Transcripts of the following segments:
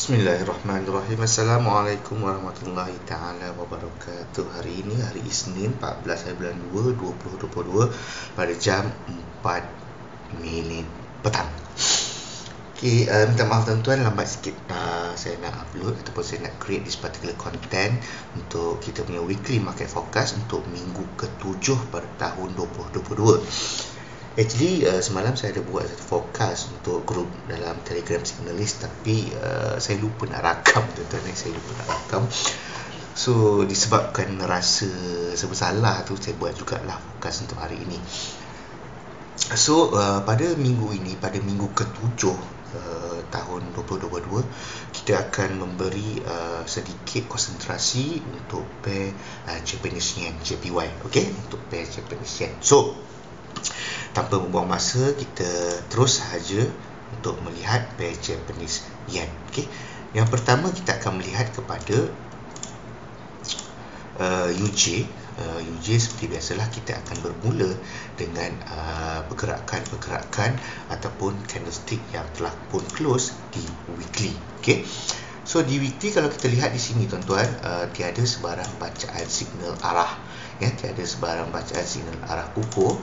Bismillahirrahmanirrahim. Assalamualaikum warahmatullahi ta'ala wabarakatuh. Hari ini hari Isnin 14 bulan 2 2022 pada jam 4 minit petang. Minta maaf tuan-tuan, lambat sikit saya nak upload ataupun saya nak create this particular content untuk kita punya weekly market forecast untuk minggu ke-7 pada tahun 2022. Actually, semalam saya ada buat satu forecast untuk grup dalam Telegram Signalist, tapi saya lupa nak rakam tuan-tuan. Saya lupa nak rakam. So, disebabkan rasa bersalah tu, saya buat jugalah forecast untuk hari ini. So, pada minggu ini, pada minggu ke-7 tahun 2022, kita akan memberi sedikit konsentrasi untuk pair Japanese Yen, JPY, okay? Untuk pair Japanese Yen. So, tanpa membuang masa, kita terus sahaja untuk melihat pair Japanese Yen. Okay? Yang pertama, kita akan melihat kepada UJ. UJ seperti biasalah, kita akan bermula dengan pergerakan ataupun candlestick yang telah pun close di weekly. Okay? So di weekly, kalau kita lihat di sini tuan-tuan, tiada sebarang bacaan signal arah, ya, tiada sebarang bacaan signal arah kukuh,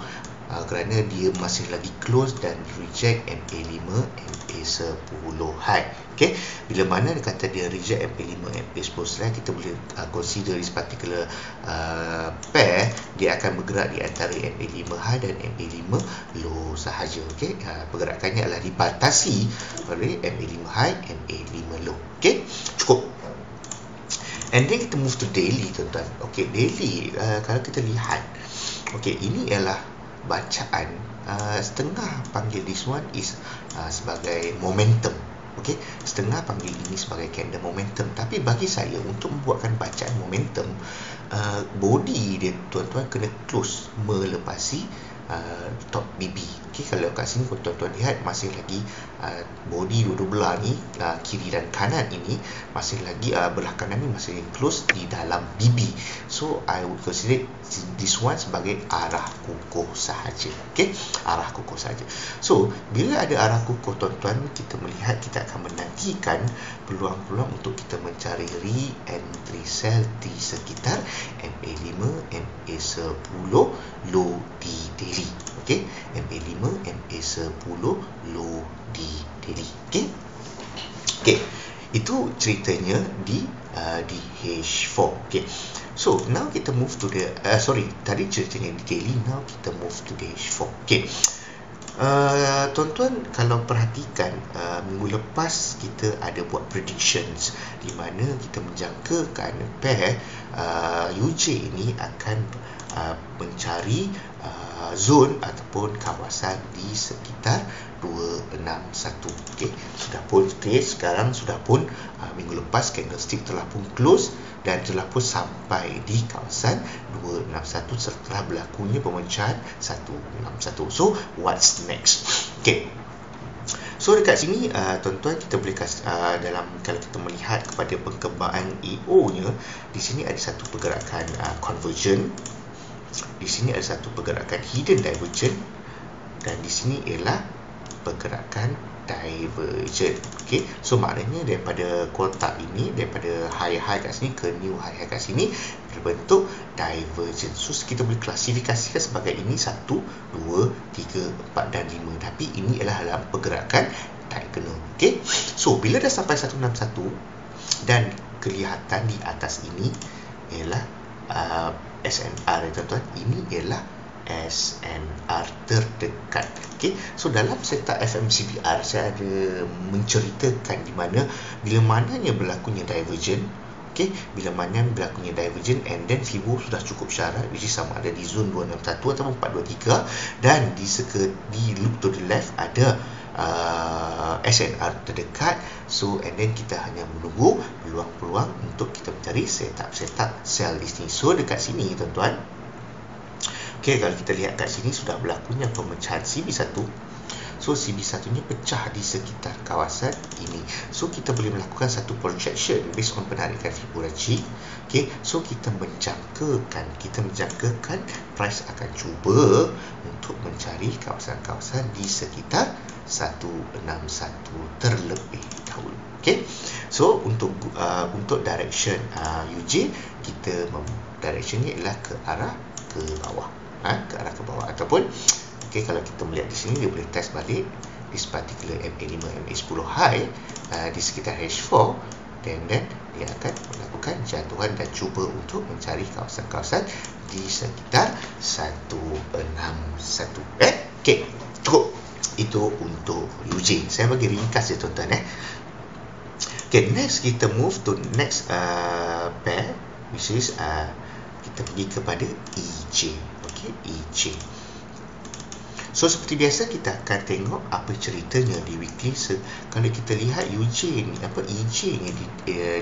kerana dia masih lagi close dan reject MA5, MA10 high. Okay? Bila mana dia kata dia reject MA5, MA10 high, kita boleh consider this particular pair dia akan bergerak di antara MA5 high dan MA5 low sahaja. Okay? Pergerakannya adalah dibatasi oleh MA5 high, MA5 low. Okay? Cukup. And then kita move to daily tuan-tuan. Okay, daily, kalau kita lihat, okay, ini ialah bacaan setengah panggil this one is sebagai momentum. Okay, setengah panggil ini sebagai candle momentum. Tapi bagi saya, untuk membuatkan bacaan momentum, body dia tuan-tuan kena close melepasi top BB. Okay, kalau kat sini tuan-tuan lihat, masih lagi body dua-dua belah ni, kiri dan kanan ini masih lagi, belah kanan ni masih close di dalam BB. So I would consider this one sebagai arah kukuh sahaja. Okay, arah kukuh sahaja. So bila ada arah kukuh tuan-tuan, kita melihat, kita akan menantikan peluang-peluang untuk kita mencari re-entry sell di sekitar MA5, MA10 low di daily. Okay, MA5, MA10 low di daily. Okay, okay, itu ceritanya di H4. Okay, so now kita move to the tadi ceritanya di daily, now kita move to the H4. Okay, tuan-tuan kalau perhatikan, minggu lepas kita ada buat predictions di mana kita menjangkakan pair UJ ini akan mencari zone ataupun kawasan di sekitar 261. Okey, sekarang sudah pun minggu lepas candlestick telah pun close dan telah pun sampai di kawasan 261 setelah berlakunya pemecahan 161. So what's next? Okey, so dekat sini tuan-tuan, kita boleh dalam, kalau kita melihat kepada perkembangan EO nya, di sini ada satu pergerakan conversion, di sini ada satu pergerakan hidden divergent, dan di sini ialah pergerakan divergent. Okay, so maknanya daripada kotak ini, daripada high kat sini ke new high kat sini, berbentuk divergent. So kita boleh klasifikasikan sebagai ini 1, 2, 3, 4 dan 5, tapi ini adalah dalam pergerakan diagonal. Okay, so bila dah sampai 161 dan kelihatan di atas ini ialah SNR, tuan-tuan, ini ialah SNR terdekat. Okay, so dalam setup FMCBR saya ada menceritakan di mana bila mananya berlakunya divergent, okay, bila mana berlakunya divergent and then Fibo sudah cukup syarat, which is sama ada di zone 261 atau 423, dan di loop to the left ada SNR terdekat. So and then kita hanya menunggu peluang-peluang untuk kita mencari setup sell di sini. So dekat sini tuan-tuan, okay, kalau kita lihat kat sini sudah berlakunya pemecahan CB1. So CB1 nya pecah di sekitar kawasan ini. So kita boleh melakukan satu projection based on penarikan Fibonacci. Okay, so kita menjangkakan price akan cuba untuk mencari kawasan-kawasan di sekitar 161 terlebih dahulu. Okay, So untuk direction UJ, kita directionnya ialah ke arah ke bawah, ke arah ke bawah. Ataupun kalau kita melihat di sini, dia boleh test balik this particular MA5 MA10 high di sekitar H4, then dia akan melakukan jatuhan dan cuba untuk mencari kawasan-kawasan di sekitar 161. Okey, cukup. Itu untuk UJ. Saya bagi ringkas ya tuan-tuan. Okay, next kita move to next pair, which is kita pergi kepada EJ. Okay, EJ. So seperti biasa, kita akan tengok apa ceritanya di weekly. Kalau kita lihat UJ ni, EJ ni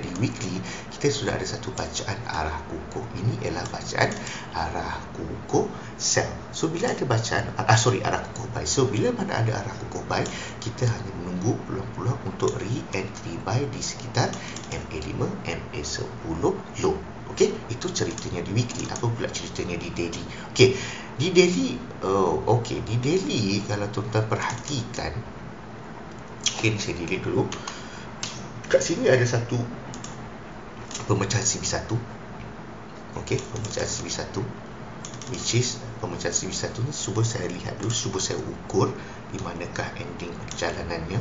di weekly, kita sudah ada satu bacaan arah kukuh. Ini ialah bacaan arah kukuh sell. So bila ada bacaan arah kukuh buy. So bila mana ada arah kukuh buy, kita hanya menunggu peluang-peluang untuk re-entry buy di sekitar MA5, MA10 low. Okey, itu ceritanya di weekly. Apa pula ceritanya di daily? Okey, di daily, di daily kalau tuan-tuan perhatikan, ni saya delete dulu. Kat sini ada satu pemecahan CB1. Okey, pemecahan CB1, which is pemecahan CB1 ni, cuba saya lihat dulu, cuba saya ukur di manakah ending perjalanannya.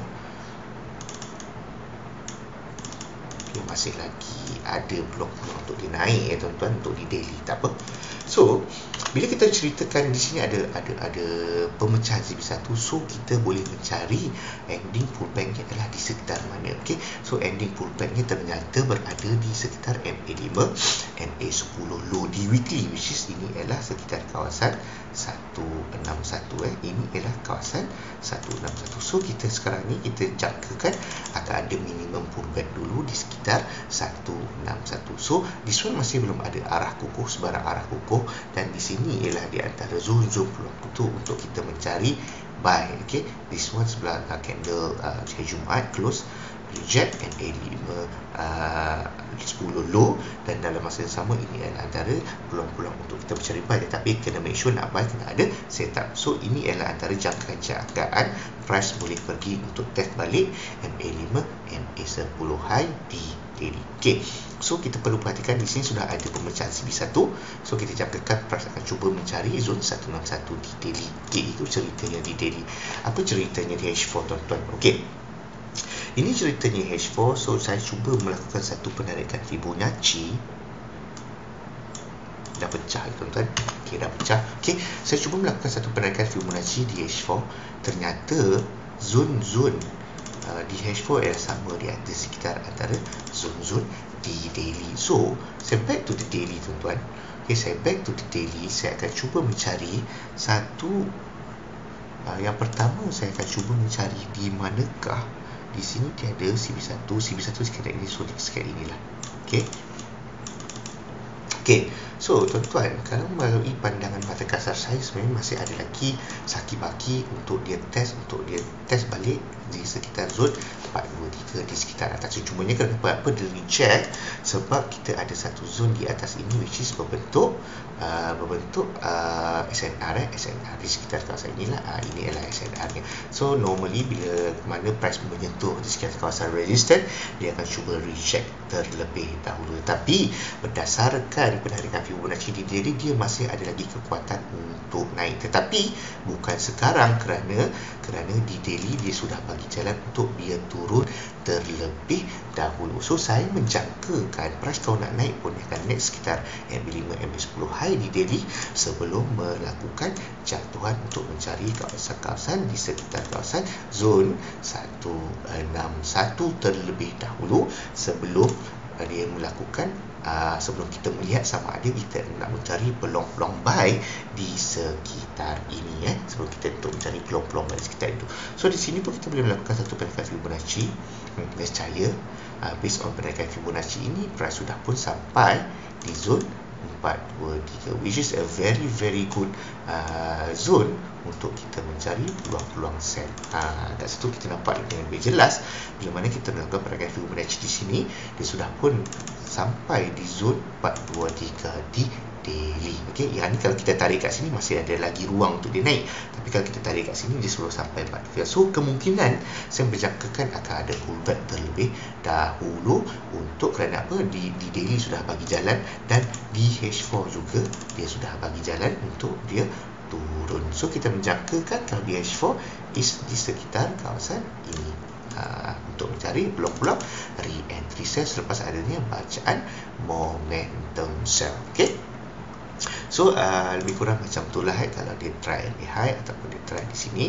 Okey, masih lagi ada peluang-peluang untuk dia naik tuan-tuan, untuk di daily, tak apa. So bila kita ceritakan di sini ada pemecahan CB1, so kita boleh mencari ending pullbacknya adalah di sekitar mana. Okey, so ending pullbacknya ternyata berada di sekitar MA5, MA10 low di weekly, which is ini adalah sekitar kawasan 161. Ini ialah kawasan 161. So kita sekarang ni kita jangkakan akan ada minimum pullback dulu di sekitar 161. So this one masih belum ada arah kukuh, sebarang arah kukuh, dan di sini ialah di antara zon-zon peluang untuk kita mencari buy. Okey, this one sebelah candle hari Jumaat close reject MA5 10 low, dan dalam masa yang sama ini adalah antara peluang-peluang untuk kita mencari buy, tetapi kena make sure nak buy kena ada setup. So ini adalah antara jangkaan price boleh pergi untuk test balik MA5 MA10 high di daily. Okey, so kita perlu perhatikan di sini sudah ada pemecahan CB1. So kita jangkakan price akan cuba mencari zon 161 di daily. Okey, itu ceritanya di daily. Apa ceritanya di H4 tuan-tuan? Okey, ini ceritanya H4. So saya cuba melakukan satu penarikan Fibonacci. Dah pecah tuan-tuan. Okey, dah pecah. Okey, saya cuba melakukan satu penarikan Fibonacci di H4. Ternyata zon-zon di H4 ialah sama di atas sekitar antara zon-zon di daily. So saya back to the daily tuan-tuan. Okey, saya back to the daily. Saya akan cuba mencari satu yang pertama, saya akan cuba mencari di manakah di sini tiada CB1 sekitar ini, so sekitar inilah. Okey. Okey, so tuan-tuan, kalau melalui pandangan mata kasar saya, sebenarnya masih ada lagi saki-baki untuk dia test balik di sekitar zon 423 di sekitar atas. Cumanya kenapa dia reject, sebab kita ada satu zon di atas ini which is berbentuk SNR di sekitar kawasan inilah. Ini adalah SNR nya. So normally bila mana price menyentuh di sekitar kawasan resistance, dia akan cuba reject terlebih dahulu. Tapi berdasarkan penarikan Fibonacci di daily, dia masih ada lagi kekuatan untuk naik, tetapi bukan sekarang, kerana di daily dia sudah bagi jalan untuk dia turun terlebih dahulu. So saya menjangkakan price kalau nak naik pun dia akan naik sekitar MA5 MA10 high di daily sebelum melakukan jatuhan untuk mencari kawasan-kawasan di sekitar kawasan zon 161 terlebih dahulu sebelum dia melakukan sebelum kita melihat sama ada kita nak mencari peluang-peluang buy di sekitar ini, sebelum kita untuk mencari peluang-peluang buy di sekitar itu. So di sini pun kita boleh melakukan satu penarikan Fibonacci. Nescaya based on penarikan Fibonacci ini, price sudah pun sampai di zon 423, which is a very good zone untuk kita mencari peluang-peluang sell. Kat situ kita nampak dengan lebih jelas bila mana kita melakukan penarikan Fibonacci di sini, dia sudah pun sampai di zon 423 di daily. Okey, yang ni kalau kita tarik kat sini masih ada lagi ruang untuk dia naik. Tapi kalau kita tarik kat sini dia suruh sampai 4. So kemungkinan saya menjangkakan akan ada pullback terlebih dahulu untuk kerana apa? Di daily sudah bagi jalan dan DH4 juga dia sudah bagi jalan untuk dia turun. So kita menjangkakan kalau DH4 is di sekitar kawasan ini. Untuk mencari peluang-peluang re-entry sell selepas adanya bacaan momentum sell. Okey. So lebih kurang macam itulah kalau dia try ambil high ataupun dia try di sini,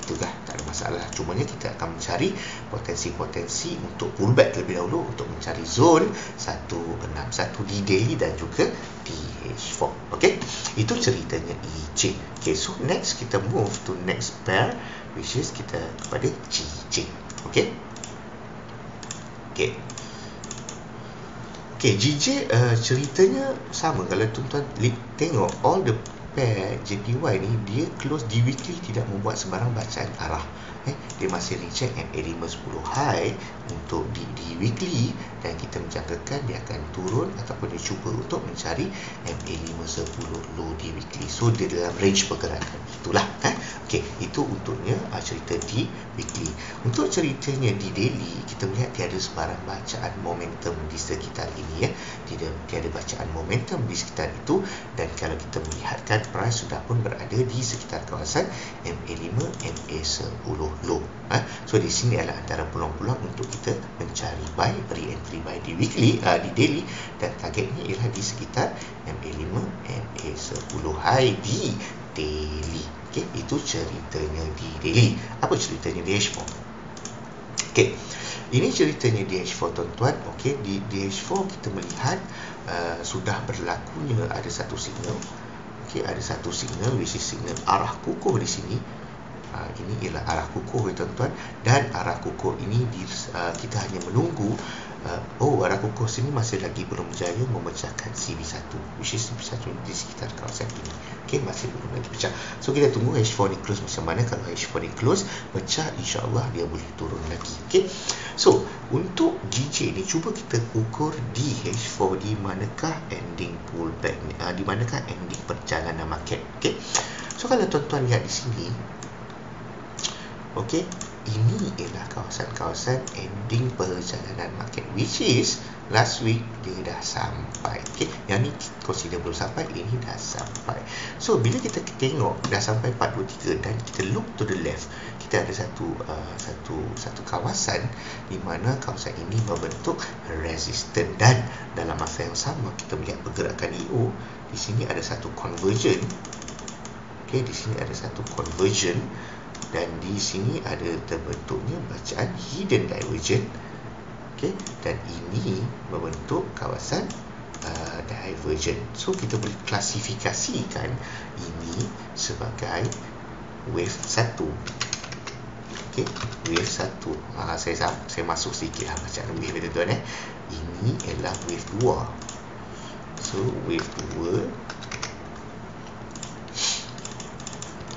itulah tak ada masalah. Cumanya kita akan mencari potensi-potensi untuk pullback terlebih dahulu untuk mencari zone 161 di daily dan juga di H4. Okey. Itu ceritanya EJ. Okey, so next kita move to next pair which is kita kepada GJ. Okey. Okey. Okey, GJ ceritanya sama. Kalau tuan-tuan tengok all the pair JPY ni dia close di weekly tidak membuat sebarang bacaan arah. Dia masih reject MA5 10 high untuk di weekly dan kita menjangkakan dia akan turun ataupun dia cuba untuk mencari MA5 10 low di weekly. So dia dalam range pergerakan itulah. Okey, itu untuknya cerita di weekly. Untuk ceritanya di daily kita melihat tiada sebarang bacaan momentum di sekitar ini ya. Tiada bacaan momentum di sekitar itu dan kalau kita melihatkan price sudah pun berada di sekitar kawasan MA5 MA10 low. So di sini adalah antara peluang-peluang untuk kita mencari buy, re-entry buy di weekly, di daily dan targetnya ialah di sekitar MA5 MA10 high di daily. Okey, itu ceritanya di daily. Apa ceritanya di H4? Okey. Ini ceritanya di H4 tuan-tuan. Okey, di H4 kita melihat sudah berlakunya ada satu signal. Okey, ada satu signal which is signal arah kukuh di sini. Ini ialah arah kukuh ya tuan-tuan dan arah kukuh ini kita hanya menunggu arah kukuh sini masih lagi belum berjaya memecahkan CB1 which is CB1 di sekitar kawasan ini. Okey, masih belum lagi pecah. So kita tunggu H4 ni close macam mana. Kalau H4 ni close pecah, insya-Allah dia boleh turun lagi. Okey. So untuk GJ ni cuba kita ukur di H4 di manakah ending pullback ni, di manakah ending perjalanan market. Okey. So kalau tuan-tuan lihat di sini, okey, ini ialah kawasan-kawasan ending perjalanan market which is last week dia dah sampai. Okey, yang ni consider belum sampai, ini dah sampai. So bila kita tengok dah sampai 423 dan kita look to the left, kita ada satu kawasan di mana kawasan ini membentuk resistance dan dalam masa yang sama kita melihat pergerakan EO di sini ada satu conversion. Okey, di sini ada satu conversion dan di sini ada terbentuknya bacaan hidden divergent. Okey, dan ini membentuk kawasan divergent. So kita boleh klasifikasikan ini sebagai wave 1. Okey, wave 1. Saya masuk sikitlah bacaan wave itu tuan Ini ialah wave 2. So wave 2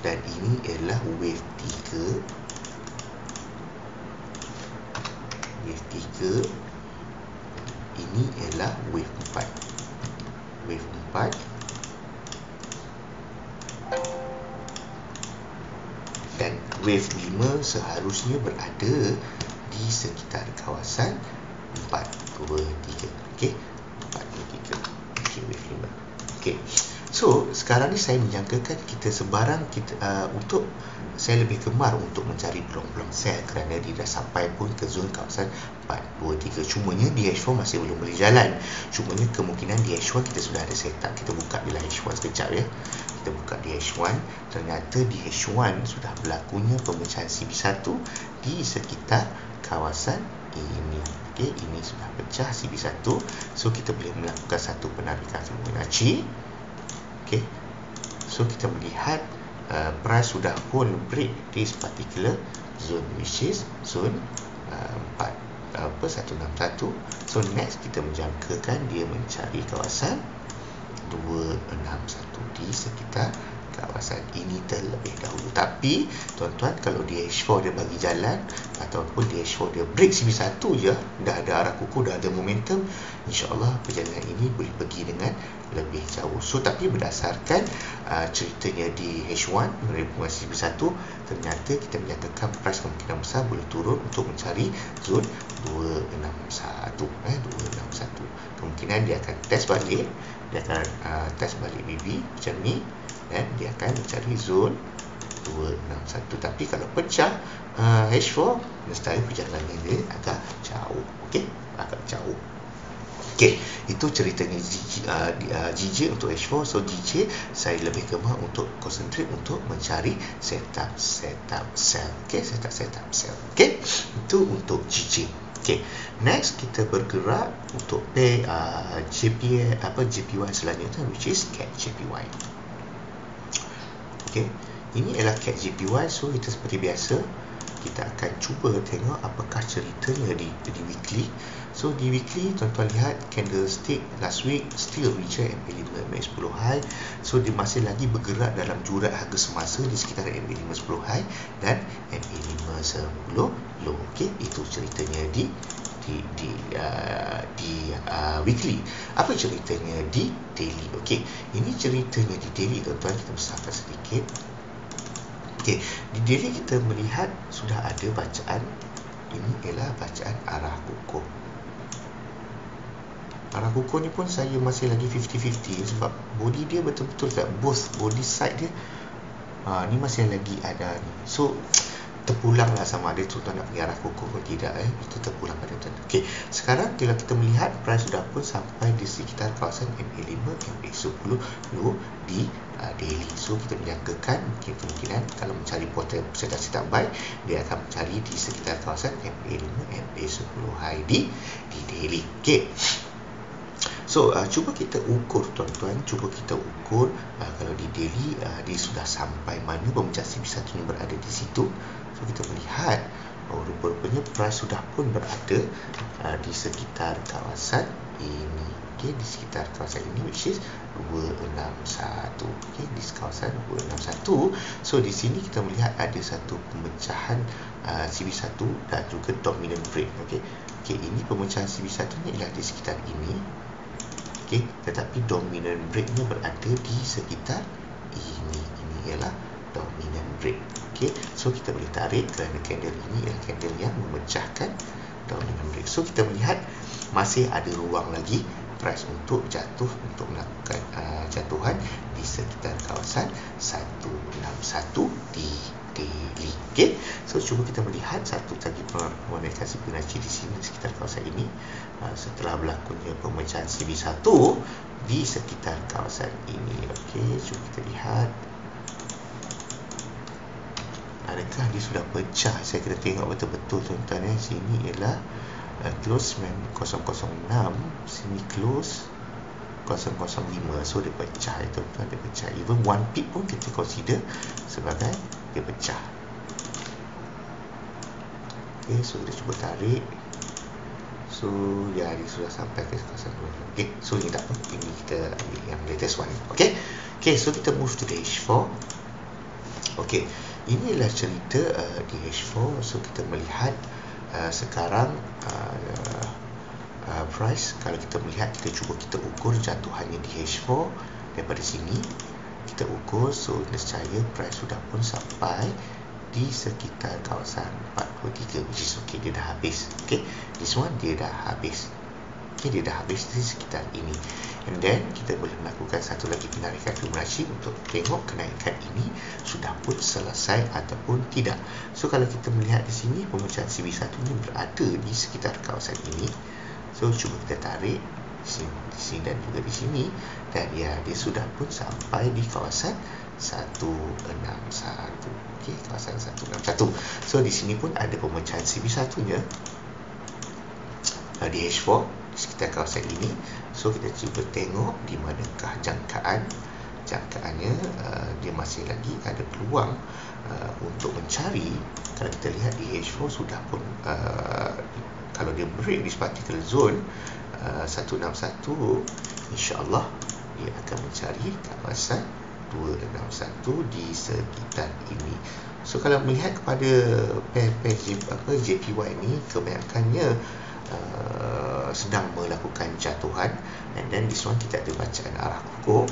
dan ini ialah wave 3. Wave 3. Ini ialah wave 4. Wave 4. Dan wave 5 seharusnya berada di sekitar kawasan 423. Okey, 423. Okey, wave 5. Okey. So, sekarang ni saya menjangkakan untuk saya lebih gemar untuk mencari peluang-peluang sell kerana dia dah sampai pun ke zon kawasan 423. Cumanya DH4 masih belum boleh jalan. Cumanya kemungkinan DH1 kita sudah ada setup. Kita buka bila DH1 sekejap ya. Kita buka DH1. Ternyata DH1 sudah berlakunya pemecahan CB1 di sekitar kawasan ini. Okey, ini sudah pecah CB1. So, kita boleh melakukan satu penarikan Fibonacci. Okay. So kita melihat price sudah pun break this particular zone which is zone 161. So next kita menjangkakan dia mencari kawasan 261 di sekitar kawasan ini terlebih dahulu. Tapi tuan-tuan, kalau DH4 dia bagi jalan ataupun DH4 dia break CB1 je, dah ada arah kukuh, dah ada momentum, insya-Allah perjalanan ini boleh pergi dengan lebih jauh. So tapi berdasarkan ceritanya di H1 mengenai penguasa CB1, ternyata kita menyatakan price kemungkinan besar boleh turun untuk mencari zon 261. 261 kemungkinan dia akan test balik, dia akan test balik BB macam ni, dan dia akan mencari zon 261. Tapi kalau pecah H4, mesti perjalanan dia agak jauh. Okey, agak jauh. Okey, itu ceritanya GJ untuk H4. So GJ saya lebih gemar untuk concentrate untuk mencari setup sell. Okey, setup sell. Okey, itu untuk GJ. Okey, next kita bergerak untuk pair JPY selanjutnya, which is CAD JPY. Okey, ini ialah CAD JPY. So kita seperti biasa, kita akan cuba tengok apakah ceritanya di weekly. So di weekly, tuan-tuan lihat candlestick last week still reject MA5 MA10 high. So dia masih lagi bergerak dalam jurat harga semasa di sekitar MA5 10 high dan MA5 10 low. Okey, itu ceritanya di weekly. Apa ceritanya di daily? Okey, ini ceritanya di daily, tuan-tuan. Kita besarkan sedikit. Okey, di daily kita melihat sudah ada bacaan. Ini ialah bacaan arah kukuh. Arah kukuh ni pun saya masih lagi 50-50 sebab body dia betul-betul kat both body side dia. Ni masih lagi ada ni. So terpulang lah sama ada tuan-tuan nak pergi arah kukuh atau tidak. Itu terpulang pada tuan. Okey, sekarang kalau kita melihat price sudah pun sampai di sekitar kawasan MA5 MA10 low di daily. So kita menjangkakan mungkin kemungkinan kalau mencari potensi setup buy, dia akan mencari di sekitar kawasan MA5 MA10 high di daily. Okey, so cuba kita ukur tuan-tuan, kalau di daily dia sudah sampai mana pemecah CB1 ni berada di situ. So kita melihat rupa-rupanya price sudah pun berada di sekitar kawasan ini. Okey, di sekitar kawasan ini, which is 261. Okey, di kawasan 261. So di sini kita melihat ada satu pemecahan CB1 dan juga dominant break. Okey, ini pemecahan CB1 ni ialah di sekitar ini. Okey, tetapi dominant breaknya berada di sekitar ini. Ini ialah dominant break. Okey, so kita boleh tarik kerana candle ini ialah candle yang memecahkan dominant break. So kita melihat masih ada ruang lagi price untuk jatuh, untuk melakukan jatuhan di sekitar kawasan 161 di daily. Okey, so cuba kita melihat satu lagi pemecahan Fibonacci di sini di sekitar kawasan ini. Setelah berlakunya pemecahan CB1 di sekitar kawasan ini. Okey, cuba kita lihat adakah dia sudah pecah. Saya kena tengok betul-betul tuan-tuan. Sini ialah close 006, sini close 005. So dia pecah tuan-tuan, dia pecah. Even 1 pip pun kita consider sebagai dia pecah. Okey, so kita cuba tarik. So dia sudah sampai ke kawasan 2. Okey, so ini tak apa, ini kita ambil yang latest one. Okey, so kita move to the H4. Okey, inilah cerita di H4. So kita melihat sekarang price, kalau kita melihat, kita ukur jatuhannya di H4 daripada sini. Kita ukur, so nescaya price sudah pun sampai di sekitar kawasan 43, which is okay, dia dah habis. Okay, this one dia dah habis. Okay, dia dah habis di sekitar ini. And then kita boleh melakukan satu lagi penarikan Fibonacci untuk tengok kenaikan ini sudah pun selesai ataupun tidak. So kalau kita melihat di sini, pemecahan CB1 ini berada di sekitar kawasan ini. So cuba kita tarik di sini dan juga di sini, dan ya, dia sudah pun sampai di kawasan 161. Okey, kawasan 161. So di sini pun ada pemecahan CB1-nya di H4 di sekitar kawasan ini. So kita cuba tengok di manakah jangkaannya. Dia masih lagi ada peluang untuk mencari. Kalau kita lihat di H4 sudah pun kalau dia break this particular zone 161, insya-Allah dia akan mencari kawasan 261 di sekitar ini. So kalau melihat kepada pair JPY ini, kebanyakannya sedang melakukan jatuhan, and then this one kita ada bacaan arah kukuh.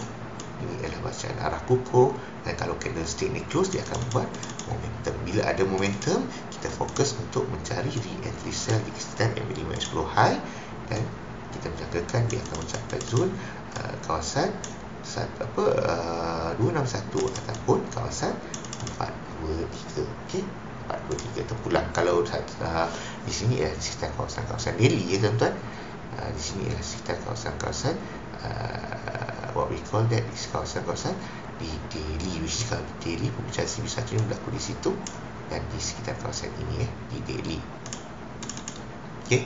Ini adalah bacaan arah kukuh, dan kalau candlestick ni close, dia akan buat momentum. Bila ada momentum, kita fokus untuk mencari re-entry sell di sekitar MA510 high, dan kita menjangkakan dia akan mencapai zone kawasan 261 ataupun kawasan 423. Okey, 423 terpulang. Kalau di sini ya sekitar kawasan-kawasan daily ya tuan-tuan. Di sini ialah sekitar kawasan-kawasan what we call that is kawasan-kawasan di daily, which is kalau di daily pemecahan CB1 yang berlaku di situ, dan di sekitar kawasan ini di daily. Okey.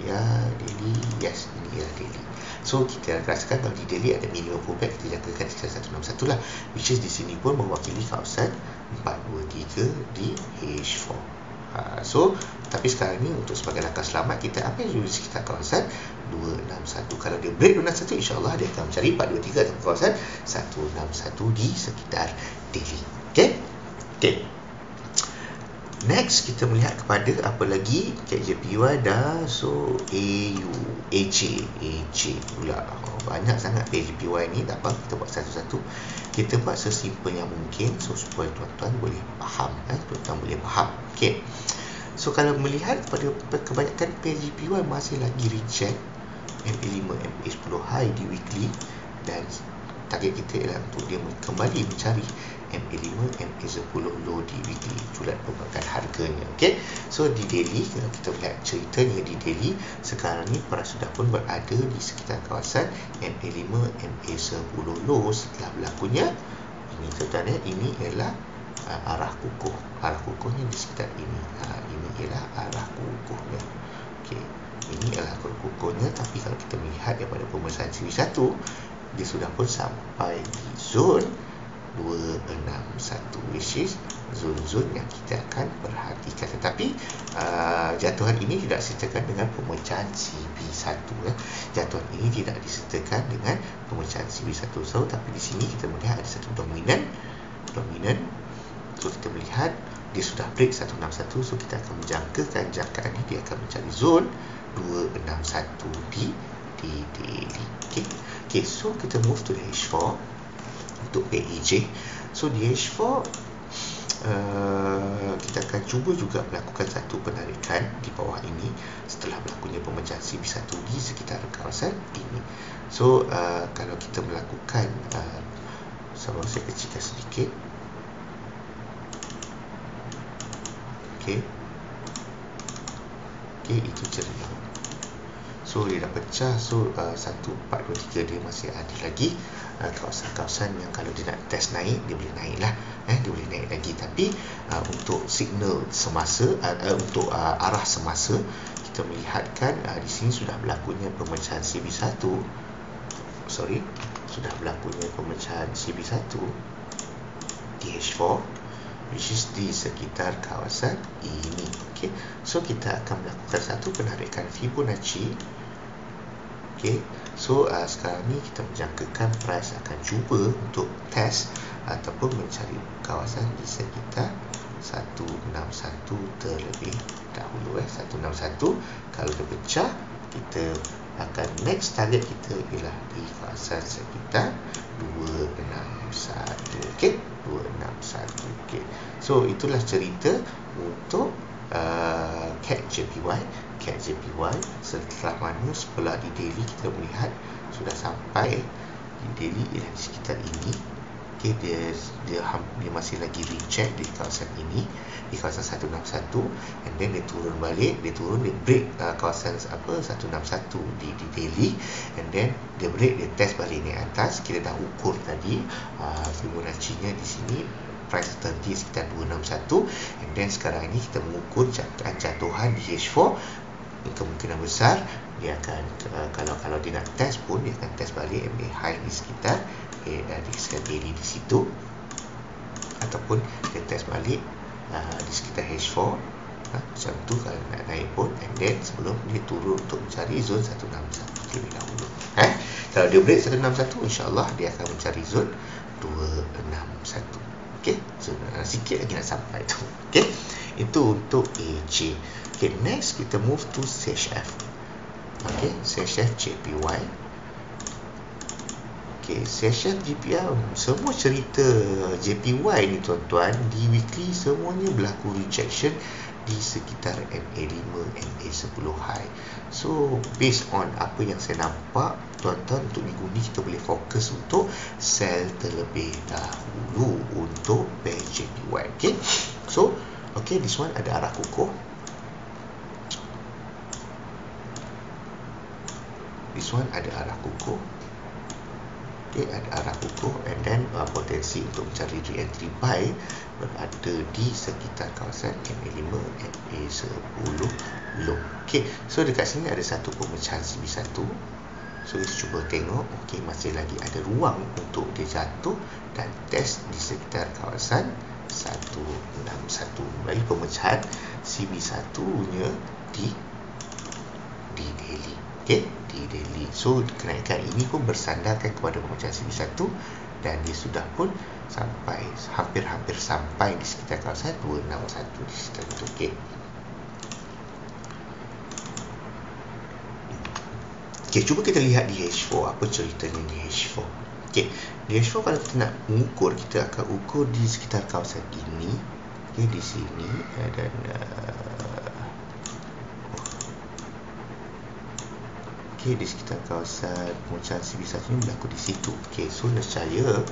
Ya, daily, yes, ini ialah daily. So kita rasakan kalau di daily ada minimum pullback, kita jangkakan sekitar 161 lah, which is di sini pun mewakili kawasan 423 di H4. So tapi sekarang ni untuk sebagai langkah selamat, kita ambil dulu sekitar kawasan 261. Kalau dia break 261, insyaAllah dia akan mencari 423 atau kawasan 161 di sekitar daily. Okay. Next kita melihat kepada apa lagi, JPY dah. So AJ pula. Banyak sangat JPY ni, tak apa, kita buat satu-satu. Kita buat sesimpel yang mungkin, so supaya tuan-tuan boleh faham, tuan-tuan boleh faham. Okay. So kalau melihat pada kebanyakan JPY masih lagi reject MA5, MA10 high di weekly, dan target kita ialah untuk dia kembali mencari MA5, MA10 low di weekly, itulah pergerakan harganya. Okay. So di daily, kalau kita lihat ceritanya di daily, sekarang ni price sudah pun berada di sekitar kawasan MA5, MA10 low. Setelah berlakunya ini tuan-tuan, ini ialah arah kukuh. Arah kukuhnya di sekitar ini. Ini ialah arah kukuhnya. Okay. Ini adalah arah kukuhnya, tapi kalau kita melihat daripada pemecahan CB1, dia sudah pun sampai di zone 261, which is zone-zone yang kita akan perhatikan. Tetapi jatuhan ini tidak disertakan dengan pemecahan CB1 Jatuhan ini tidak disertakan dengan pemecahan CB1. So tapi di sini kita melihat ada satu dominan. So kita melihat dia sudah break 161, so kita akan menjangkakan jangkaan ini dia akan mencari zone 261 di daily. Okay, so kita move to the H4 untuk AEJ. So di H4 kita akan cuba juga melakukan satu penarikan di bawah ini setelah berlakunya pemecahan CB1 di sekitar kawasan ini. So kalau kita melakukan sama, saya kecilkan sedikit. Okay, itu cerita. So dia dah pecah. So 1423 dia masih ada lagi kawasan-kawasan yang kalau dia nak test naik, dia boleh naik lah, dia boleh naik lagi. Tapi untuk signal semasa, untuk arah semasa, kita melihatkan di sini sudah berlakunya pemecahan CB1. Sudah berlakunya pemecahan CB1 di H4, which is di sekitar kawasan ini. Okay. So kita akan melakukan satu penarikan Fibonacci. Okay. So sekarang ni kita menjangkakan price akan cuba untuk test ataupun mencari kawasan di sekitar 161 terlebih dahulu. 161, kalau dia pecah, kita akan next target kita ialah di kawasan sekitar 261. Okay, 261. Okay. So itulah cerita untuk CAD JPY. Setelah mana setelah di daily kita melihat sudah sampai di daily ialah di sekitar ini. Okay, dia masih lagi reject di kawasan ini, di kawasan 161, and then dia turun balik, dia break kawasan 161 di daily, and then dia break, dia test balik naik atas. Kita dah ukur tadi Fibonacci-nya di sini, price terhenti sekitar 261, and then sekarang ini kita mengukur jatuhan di H4. Kemungkinan besar dia akan kalau dia nak test pun, dia akan test balik MA high di sekitar daily di situ, ataupun dia test balik di sekitar H4 macam tu kalau nak naik pun, and then sebelum dia turun untuk mencari zone 161 terlebih dahulu. Kalau dia break 161, insyaAllah dia akan mencari zon 261. Okey, so sikit lagi nak sampai tu. Okey, itu untuk AJ. Okey, next kita move to CHF. Okey, CHF JPY. Okey, CHF JPY, semua cerita JPY ni tuan-tuan, di weekly semuanya berlaku rejection di sekitar MA5, MA10 high. So based on apa yang saya nampak, tuan-tuan, untuk minggu ni kita boleh fokus untuk sell terlebih dahulu untuk pair JPY. Okay, so okay, this one ada arah kukuh, this one ada arah kukuh. Okay, ada arah kukuh, and then potensi untuk mencari re-entry buy berada di sekitar kawasan MA5, MA10 low. Okay, so dekat sini ada satu pemecahan CB1. So kita cuba tengok, okay, masih lagi ada ruang untuk dia jatuh dan test di sekitar kawasan 161 bagi pemecahan CB1 nya di daily. Okay, di daily. So kenaikan ini pun bersandarkan kepada pemecahan CB1 dan dia sudah pun sampai hampir-hampir sampai di sekitar kawasan 261 di sekitar itu. Okay. Okay, cuba kita lihat di H4 apa ceritanya di H4. Okay, di H4 kalau kita nak mengukur, kita akan ukur di sekitar kawasan ini. Okay, di sini dan okay, di sekitar kawasan pemecahan CB1 ini berlaku di situ. Okay, so nescaya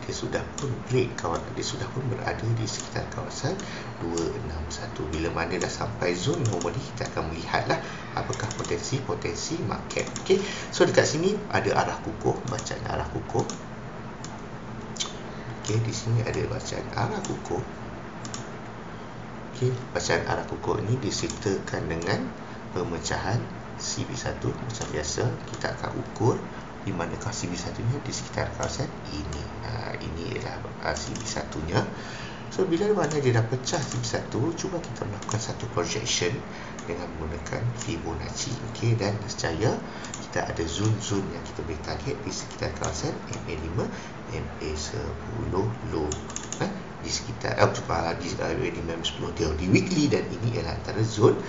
dia sudah pun break, dia sudah pun berada di sekitar kawasan 261. Bila mana dah sampai zone, normally kita akan melihatlah apakah potensi market. Okay, so dekat sini ada arah kukuh, bacaan arah kukuh. Okay, di sini ada bacaan arah kukuh. Okay, bacaan arah kukuh ini disertakan dengan pemecahan CB1 macam biasa. Kita akan ukur di manakah CB1 nya di sekitar kawasan ini. Ini ialah CB1 nya. So bila mana dia dah pecah CB1, cuba kita melakukan satu projection dengan menggunakan Fibonacci. Okey, dan nescaya kita ada zone-zone yang kita boleh target di sekitar kawasan MA5, MA10 low. Di sekitar di MA10 dia di weekly, dan ini ialah antara zone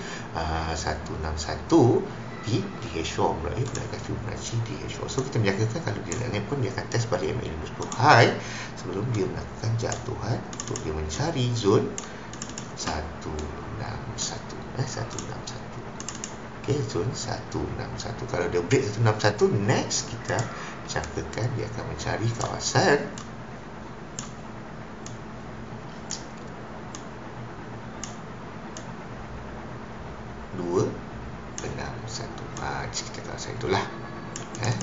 161 di H4 melakukan Fibonacci di H4. So kita menjangkakan kalau dia naik pun dia akan test balik MA50 high sebelum dia melakukan jatuhan untuk dia mencari zone 161. 161. Okey, zone 161. Kalau dia break 161, next kita jangkakan dia akan mencari kawasan 261. Sekitar kawasan itulah.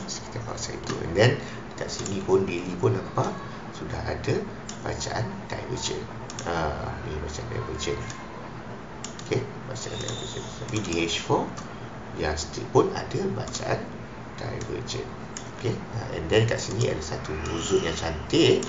Sekitar kawasan itu. And then dekat sini pun daily pun nampak sudah ada bacaan divergent. Ni bacaan divergent. Okey, bacaan divergent. Tapi di H4 yang still pun ada bacaan divergent. Okey, and then kat sini ada satu zone yang cantik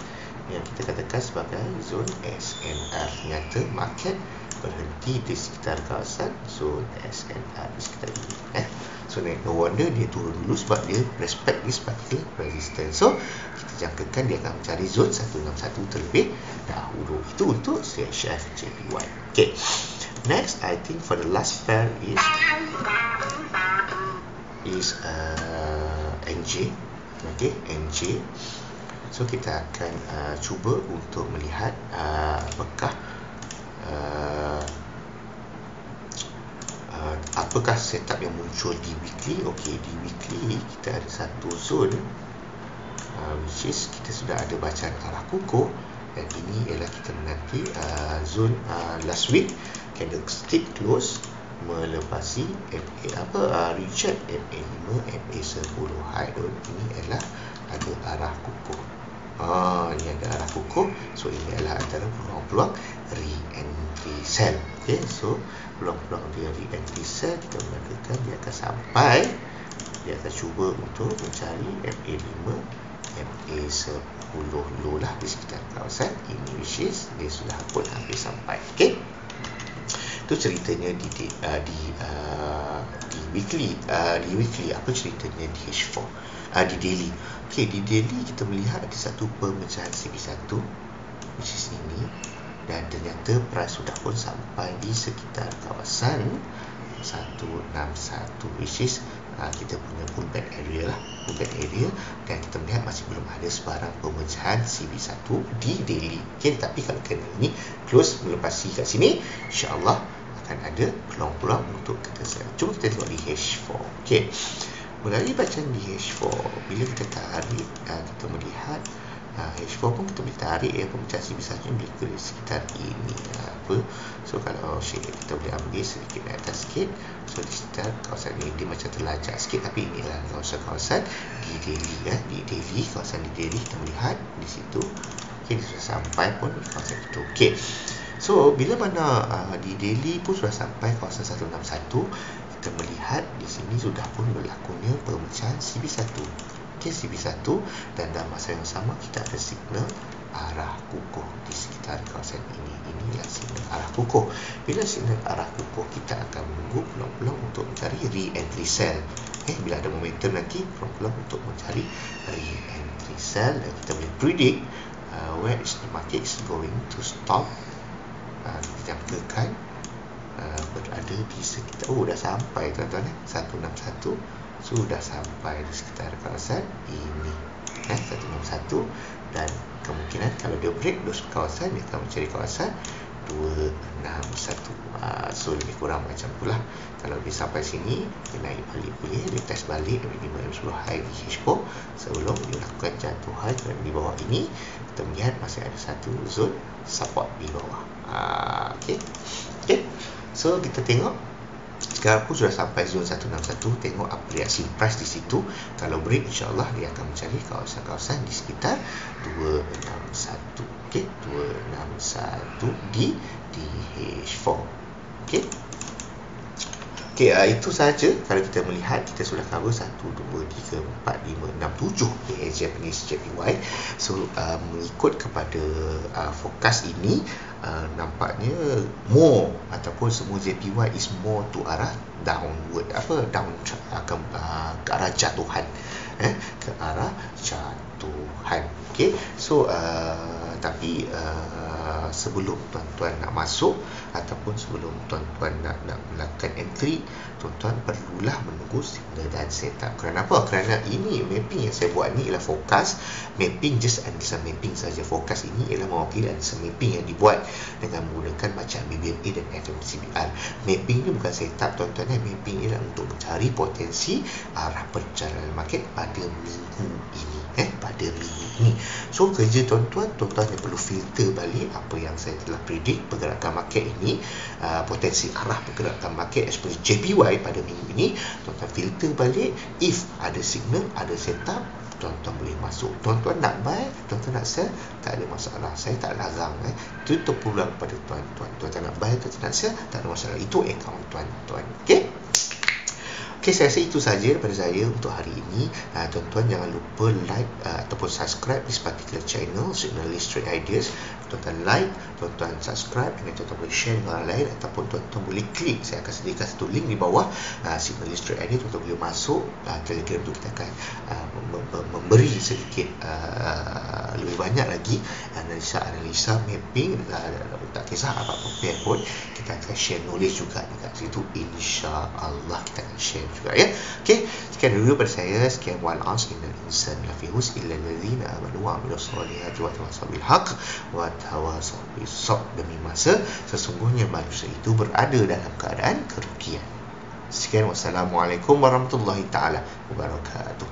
yang kita katakan sebagai zone SNR. Ternyata market berhenti di sekitar kawasan zone SNR di sekitar ini. So no wonder dia turun dulu sebab dia respect this particular resistance. So kita jangkakan dia akan mencari zone 161 terlebih dahulu. Itu untuk CHF JPY. Okay, next I think for the last pair is NJ. Okay, NJ. So kita akan cuba untuk melihat apakah apakah setup yang muncul di weekly. Okey, di weekly kita ada satu zone which is kita sudah ada bacaan arah kukuh, dan ini ialah kita menanti zone last week candlestick close melepasi reject MA5, MA10 high. Ini adalah ada arah kukuh. Ini ada arah kukuh. So ini adalah antara peluang-peluang re-entry sell. Okay, so peluang-peluang dia re-entry sell, kita menandakan dia akan sampai, dia akan cuba untuk mencari MA5, MA10 low lah di sekitar kawasan ini, which is dia sudah pun hampir sampai. Okay, itu Itu ceritanya di weekly. Di weekly apa ceritanya di H4, di daily. Okey, di daily kita melihat ada satu pemecahan CB1 which is ini, dan ternyata price sudah pun sampai di sekitar kawasan 161 which is kita punya pullback area lah, pullback area, dan kita melihat masih belum ada sebarang pemecahan CB1 di daily. Okey, tapi kalau candle ini close melepasi kat sini, insya-Allah akan ada peluang-peluang untuk kita sell. Cuma kita tengok di H4. Okey, melalui bacaan di H4, bila kita tarik, kita melihat H4 pun kita boleh tarik pemecahan CB1 boleh ke sekitar ini so kalau kita boleh ambil sedikit naik atas sikit, so di sekitar kawasan ini dia macam terlajak sikit, tapi inilah kawasan-kawasan di daily, kawasan di daily kita melihat di situ. Okey, dia sudah sampai pun di kawasan itu. Okey, so bila mana di daily pun sudah sampai kawasan 161, kita melihat di sini sudah pun berlakunya pemecahan CB1. Okey, CB1, dan dalam masa yang sama kita ada signal arah kukuh di sekitar kawasan ini. Inilah signal arah kukuh. Bila signal arah kukuh, kita akan menunggu peluang-peluang untuk mencari re-entry sell. Bila ada momentum nanti, peluang-peluang untuk mencari re-entry sell, dan kita boleh predict where is the market is going to stop. Kita jangkakan berada di sekitar, dah sampai tuan-tuan, 161 sudah sampai di sekitar kawasan ini, 161, dan kemungkinan kalau dia break kawasan, dia akan mencari kawasan 261. So lebih kurang macam itulah. Kalau dia sampai sini, dia naik balik boleh, dia test balik minimum 10 high di H4 sebelum dia lakukan jatuhan di bawah ini. Kita melihat masih ada satu zone support di bawah. Okey, so kita tengok sekarang pun sudah sampai zone 161. Tengok apa reaksi price di situ. Kalau break, insyaAllah dia akan mencari kawasan-kawasan di sekitar 261. Okey, 261 di H4. Okey. Okey, itu saja. Kalau kita melihat, kita sudah cover 1, 2, 3, 4, 5, 6, 7 Japanese JPY. So mengikut kepada forecast ini, nampaknya more ataupun semua JPY is more to arah downward, akan ke arah jatuhan, ke arah jatuhan. Okey, so tapi sebelum tuan-tuan nak masuk ataupun sebelum tuan-tuan nak melakukan entry, tuan-tuan perlulah menunggu signal dan setup. Kerana apa? Kerana ini mapping yang saya buat ni ialah forecast mapping, just analisan mapping saja. Forecast ini ialah mewakili analisan mapping yang dibuat dengan menggunakan bacaan BBMA dan FMCBR. Mapping ni bukan setup tuan-tuan, mapping ialah untuk mencari potensi arah perjalanan market pada minggu ini, pada minggu ini. So kerja tuan-tuan yang perlu filter balik apa yang saya telah predict pergerakan market ini, potensi arah pergerakan market especially JPY pada minggu ini. Tuan-tuan filter balik, if ada signal, ada setup, tuan-tuan boleh masuk. Tuan-tuan nak buy, tuan-tuan nak sell, tak ada masalah. Saya tak larang. Itu terpulang pada tuan-tuan. Tuan-tuan nak buy, tuan-tuan nak sell, tak ada masalah. Itu account tuan-tuan. Okey? Okey, saya rasa itu saja daripada saya untuk hari ini. Tuan-tuan jangan lupa like ataupun subscribe this particular channel, Signalis Trade Ideas. Tuan-tuan like, tuan-tuan subscribe, dan tuan-tuan boleh share dengan orang lain, ataupun tuan-tuan boleh klik. Saya akan sediakan satu link di bawah, Signalis Trade Ideas. Tuan-tuan boleh masuk Telegram tu, kita akan memberi sedikit lebih banyak lagi analisa mapping, tak kisah apa-apa pair pun, kita akan share knowledge juga dekat situ, insya-Allah kita akan share juga, ya. Okey, sekian dulu pada saya. Sekian, wal asr innal insana lafi khusr illa allazina amanu wa amilus solihati wa tawasaw bil haqq wa tawasaw bis sabr. Demi masa sesungguhnya manusia itu berada dalam keadaan kerugian. Sekian, wassalamualaikum warahmatullahi taala wabarakatuh.